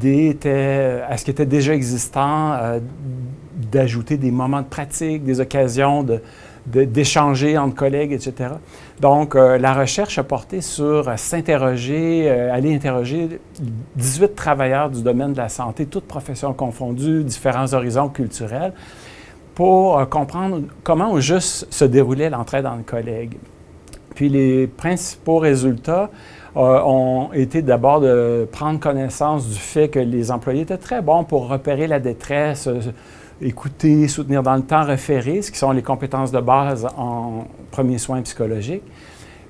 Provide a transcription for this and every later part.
l'idée était, à ce qui était déjà existant, d'ajouter des moments de pratique, des occasions d'échanger entre collègues, etc. Donc, la recherche a porté sur s'interroger, aller interroger 18 travailleurs du domaine de la santé, toutes professions confondues, différents horizons culturels, pour comprendre comment au juste se déroulait l'entraide entre collègues. Puis les principaux résultats ont été d'abord de prendre connaissance du fait que les employés étaient très bons pour repérer la détresse, écouter, soutenir dans le temps, référer, ce qui sont les compétences de base en premiers soins psychologiques.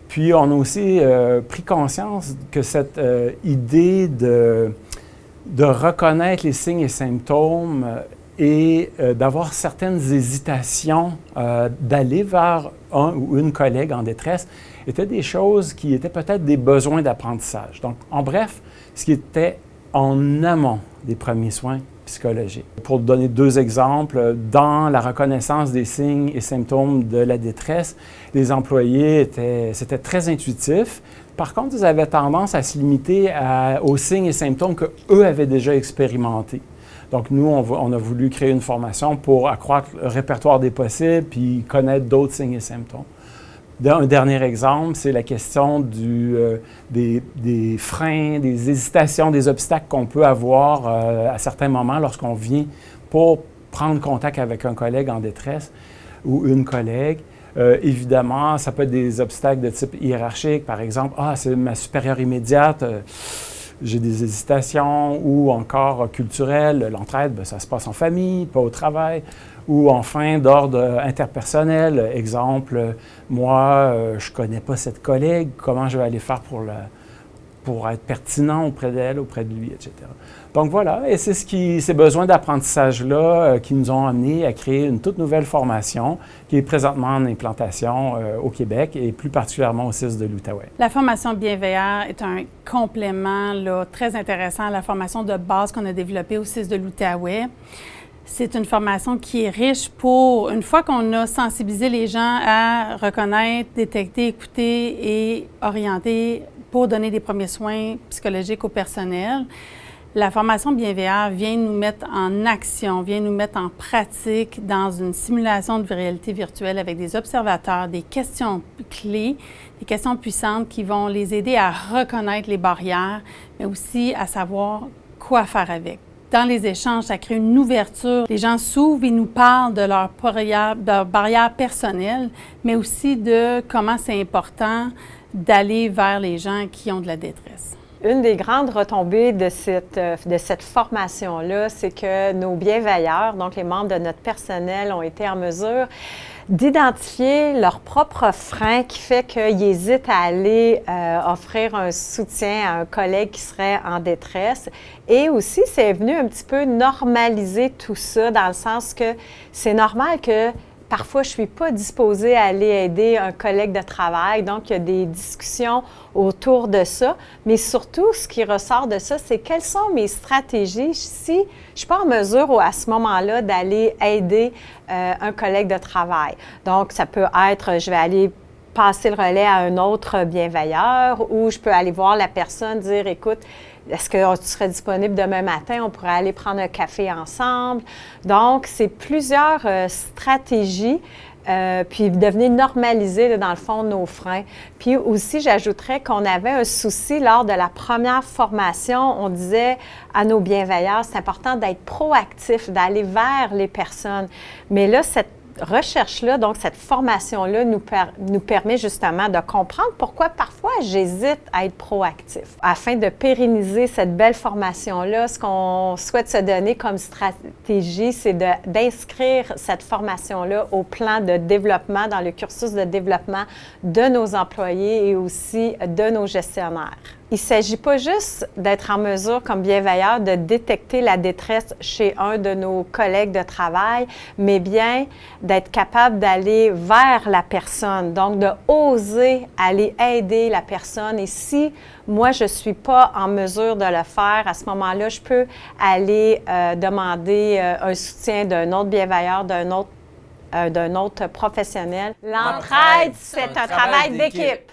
Puis on a aussi pris conscience que cette idée de reconnaître les signes et symptômes et d'avoir certaines hésitations d'aller vers un ou une collègue en détresse étaient des choses qui étaient peut-être des besoins d'apprentissage. Donc, en bref, ce qui était en amont des premiers soins psychologiques. Pour donner 2 exemples, dans la reconnaissance des signes et symptômes de la détresse, les employés c'était très intuitif. Par contre, ils avaient tendance à se limiter aux signes et symptômes qu'eux avaient déjà expérimentés. Donc, nous, on a voulu créer une formation pour accroître le répertoire des possibles puis connaître d'autres signes et symptômes. Un dernier exemple, c'est la question des freins, des hésitations, des obstacles qu'on peut avoir à certains moments lorsqu'on vient pour prendre contact avec un collègue en détresse ou une collègue. Évidemment, ça peut être des obstacles de type hiérarchique, par exemple, « Ah, c'est ma supérieure immédiate, j'ai des hésitations » ou encore culturel, l'entraide, bien, ça se passe en famille, pas au travail. Ou enfin, d'ordre interpersonnel, exemple, moi, je ne connais pas cette collègue, comment je vais aller faire pour être pertinent auprès d'elle, auprès de lui, etc. Donc voilà, et c'est ces besoins d'apprentissage-là qui nous ont amenés à créer une toute nouvelle formation qui est présentement en implantation au Québec et plus particulièrement au CIS de l'Outaouais. La formation Bienveilleur est un complément là, très intéressant à la formation de base qu'on a développée au CIS de l'Outaouais. C'est une formation qui est riche pour, une fois qu'on a sensibilisé les gens à reconnaître, détecter, écouter et orienter pour donner des premiers soins psychologiques au personnel, la formation Bienveilleur vient nous mettre en action, vient nous mettre en pratique dans une simulation de réalité virtuelle avec des observateurs, des questions clés, des questions puissantes qui vont les aider à reconnaître les barrières, mais aussi à savoir quoi faire avec. Dans les échanges, ça crée une ouverture. Les gens s'ouvrent et nous parlent de leurs barrières personnelles, mais aussi de comment c'est important d'aller vers les gens qui ont de la détresse. Une des grandes retombées de cette formation-là, c'est que nos bienveilleurs, donc les membres de notre personnel, ont été en mesure d'identifier leur propre frein qui fait qu'ils hésitent à aller offrir un soutien à un collègue qui serait en détresse. Et aussi, c'est venu un petit peu normaliser tout ça dans le sens que c'est normal que parfois, je ne suis pas disposée à aller aider un collègue de travail. Donc, il y a des discussions autour de ça. Mais surtout, ce qui ressort de ça, c'est quelles sont mes stratégies si je ne suis pas en mesure à ce moment-là d'aller aider un collègue de travail. Donc, ça peut être, je vais aller passer le relais à un autre bienveilleur ou je peux aller voir la personne, dire, écoute, est-ce que tu serais disponible demain matin? On pourrait aller prendre un café ensemble. Donc, c'est plusieurs stratégies, puis devenir normalisé, là, dans le fond, nos freins. Puis aussi, j'ajouterais qu'on avait un souci lors de la première formation. On disait à nos bienveilleurs, c'est important d'être proactif, d'aller vers les personnes. Mais là, cette recherche-là, donc cette formation-là nous permet justement de comprendre pourquoi parfois j'hésite à être proactif. Afin de pérenniser cette belle formation-là, ce qu'on souhaite se donner comme stratégie, c'est d'inscrire cette formation-là au plan de développement, dans le cursus de développement de nos employés et aussi de nos gestionnaires. Il ne s'agit pas juste d'être en mesure, comme bienveilleur, de détecter la détresse chez un de nos collègues de travail, mais bien d'être capable d'aller vers la personne, donc de oser aller aider la personne. Et si moi, je ne suis pas en mesure de le faire, à ce moment-là, je peux aller demander un soutien d'un autre bienveilleur, d'un autre professionnel. L'entraide, c'est un travail d'équipe.